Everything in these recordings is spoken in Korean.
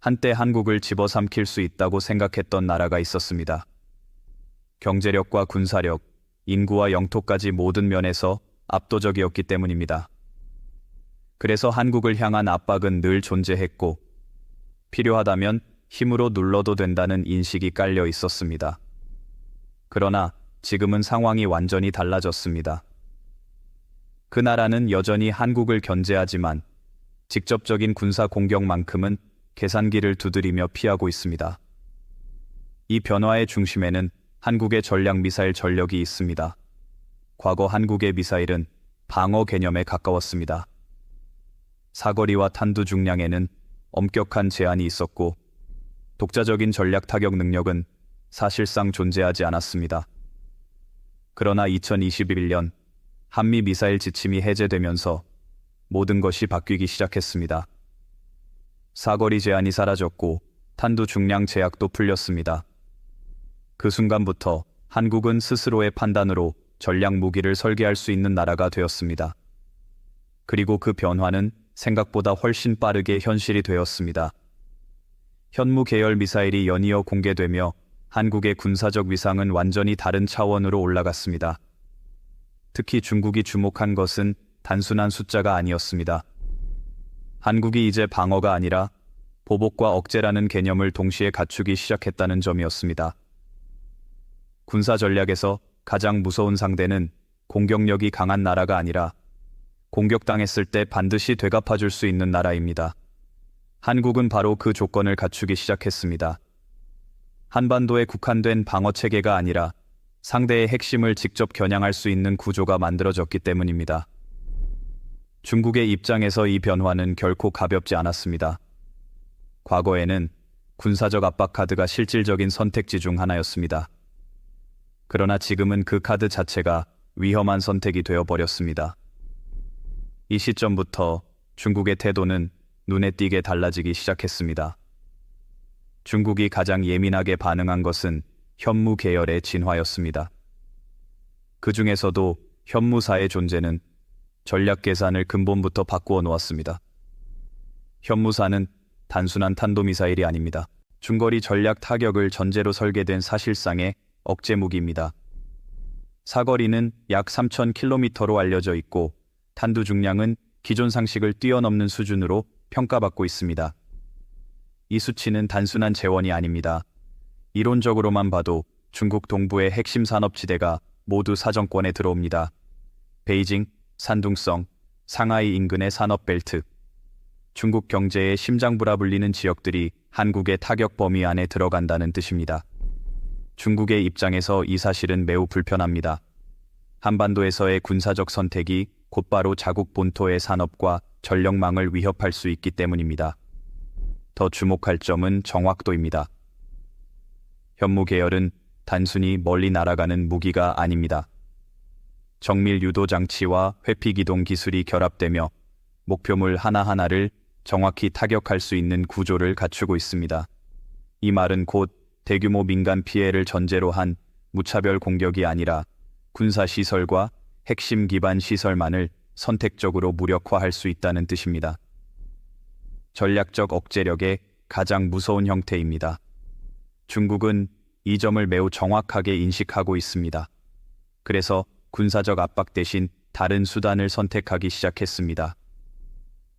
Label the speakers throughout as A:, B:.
A: 한때 한국을 집어삼킬 수 있다고 생각했던 나라가 있었습니다. 경제력과 군사력, 인구와 영토까지 모든 면에서 압도적이었기 때문입니다. 그래서 한국을 향한 압박은 늘 존재했고, 필요하다면 힘으로 눌러도 된다는 인식이 깔려 있었습니다. 그러나 지금은 상황이 완전히 달라졌습니다. 그 나라는 여전히 한국을 견제하지만 직접적인 군사 공격만큼은 계산기를 두드리며 피하고 있습니다. 이 변화의 중심에는 한국의 전략 미사일 전력이 있습니다. 과거 한국의 미사일은 방어 개념에 가까웠습니다. 사거리와 탄두 중량에는 엄격한 제한이 있었고, 독자적인 전략 타격 능력은 사실상 존재하지 않았습니다. 그러나 2021년 한미 미사일 지침이 해제되면서 모든 것이 바뀌기 시작했습니다. 사거리 제한이 사라졌고 탄두 중량 제약도 풀렸습니다. 그 순간부터 한국은 스스로의 판단으로 전략 무기를 설계할 수 있는 나라가 되었습니다. 그리고 그 변화는 생각보다 훨씬 빠르게 현실이 되었습니다. 현무 계열 미사일이 연이어 공개되며 한국의 군사적 위상은 완전히 다른 차원으로 올라갔습니다. 특히 중국이 주목한 것은 단순한 숫자가 아니었습니다. 한국이 이제 방어가 아니라 보복과 억제라는 개념을 동시에 갖추기 시작했다는 점이었습니다. 군사 전략에서 가장 무서운 상대는 공격력이 강한 나라가 아니라 공격당했을 때 반드시 되갚아줄 수 있는 나라입니다. 한국은 바로 그 조건을 갖추기 시작했습니다. 한반도에 국한된 방어체계가 아니라 상대의 핵심을 직접 겨냥할 수 있는 구조가 만들어졌기 때문입니다. 중국의 입장에서 이 변화는 결코 가볍지 않았습니다. 과거에는 군사적 압박 카드가 실질적인 선택지 중 하나였습니다. 그러나 지금은 그 카드 자체가 위험한 선택이 되어버렸습니다. 이 시점부터 중국의 태도는 눈에 띄게 달라지기 시작했습니다. 중국이 가장 예민하게 반응한 것은 현무 계열의 진화였습니다. 그 중에서도 현무사의 존재는 전략 계산을 근본부터 바꾸어 놓았습니다. 현무사는 단순한 탄도미사일이 아닙니다. 중거리 전략 타격을 전제로 설계된 사실상의 억제 무기입니다. 사거리는 약 3,000km로 알려져 있고 탄두 중량은 기존 상식을 뛰어넘는 수준으로 평가받고 있습니다. 이 수치는 단순한 재원이 아닙니다. 이론적으로만 봐도 중국 동부의 핵심 산업지대가 모두 사정권에 들어옵니다. 베이징, 산둥성, 상하이 인근의 산업벨트, 중국 경제의 심장부라 불리는 지역들이 한국의 타격 범위 안에 들어간다는 뜻입니다. 중국의 입장에서 이 사실은 매우 불편합니다. 한반도에서의 군사적 선택이 곧바로 자국 본토의 산업과 전력망을 위협할 수 있기 때문입니다. 더 주목할 점은 정확도입니다. 현무 계열은 단순히 멀리 날아가는 무기가 아닙니다. 정밀 유도 장치와 회피 기동 기술이 결합되며 목표물 하나하나를 정확히 타격할 수 있는 구조를 갖추고 있습니다. 이 말은 곧 대규모 민간 피해를 전제로 한 무차별 공격이 아니라 군사시설과 핵심 기반 시설만을 선택적으로 무력화할 수 있다는 뜻입니다. 전략적 억제력의 가장 무서운 형태입니다. 중국은 이 점을 매우 정확하게 인식하고 있습니다. 그래서 군사적 압박 대신 다른 수단을 선택하기 시작했습니다.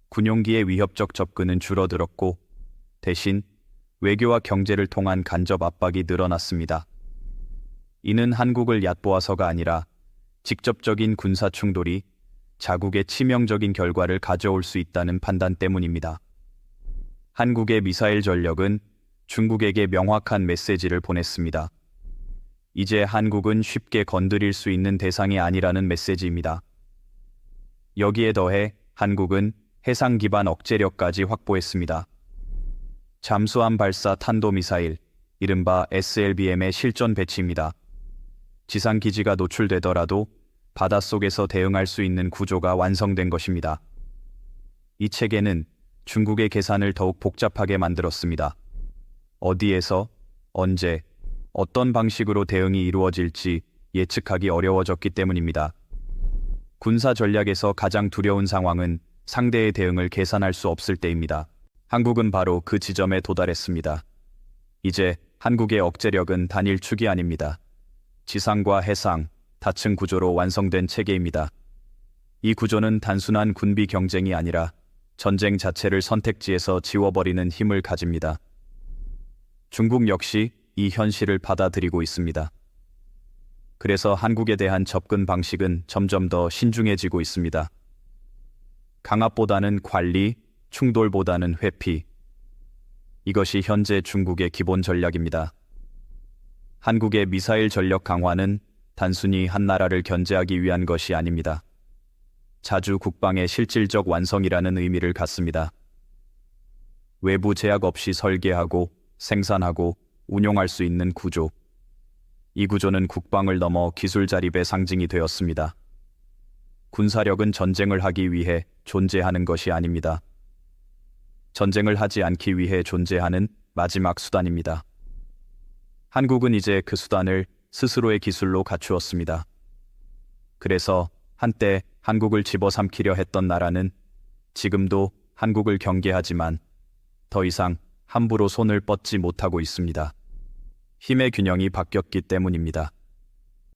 A: 군용기의 위협적 접근은 줄어들었고 대신 외교와 경제를 통한 간접 압박이 늘어났습니다. 이는 한국을 얕보아서가 아니라 직접적인 군사 충돌이 자국의 치명적인 결과를 가져올 수 있다는 판단 때문입니다. 한국의 미사일 전력은 중국에게 명확한 메시지를 보냈습니다. 이제 한국은 쉽게 건드릴 수 있는 대상이 아니라는 메시지입니다. 여기에 더해 한국은 해상 기반 억제력까지 확보했습니다. 잠수함 발사 탄도미사일, 이른바 SLBM의 실전 배치입니다. 지상 기지가 노출되더라도 바닷속에서 대응할 수 있는 구조가 완성된 것입니다. 이 체계는 중국의 계산을 더욱 복잡하게 만들었습니다. 어디에서, 언제, 어떤 방식으로 대응이 이루어질지 예측하기 어려워졌기 때문입니다. 군사 전략에서 가장 두려운 상황은 상대의 대응을 계산할 수 없을 때입니다. 한국은 바로 그 지점에 도달했습니다. 이제 한국의 억제력은 단일 축이 아닙니다. 지상과 해상, 다층 구조로 완성된 체계입니다. 이 구조는 단순한 군비 경쟁이 아니라 전쟁 자체를 선택지에서 지워버리는 힘을 가집니다. 중국 역시 이 현실을 받아들이고 있습니다. 그래서 한국에 대한 접근 방식은 점점 더 신중해지고 있습니다. 강압보다는 관리, 충돌보다는 회피. 이것이 현재 중국의 기본 전략입니다. 한국의 미사일 전력 강화는 단순히 한 나라를 견제하기 위한 것이 아닙니다. 자주 국방의 실질적 완성이라는 의미를 갖습니다. 외부 제약 없이 설계하고 생산하고 운용할 수 있는 구조. 이 구조는 국방을 넘어 기술 자립의 상징이 되었습니다. 군사력은 전쟁을 하기 위해 존재하는 것이 아닙니다. 전쟁을 하지 않기 위해 존재하는 마지막 수단입니다. 한국은 이제 그 수단을 스스로의 기술로 갖추었습니다. 그래서 한때 한국을 집어삼키려 했던 나라는 지금도 한국을 경계하지만 더 이상 함부로 손을 뻗지 못하고 있습니다. 힘의 균형이 바뀌었기 때문입니다.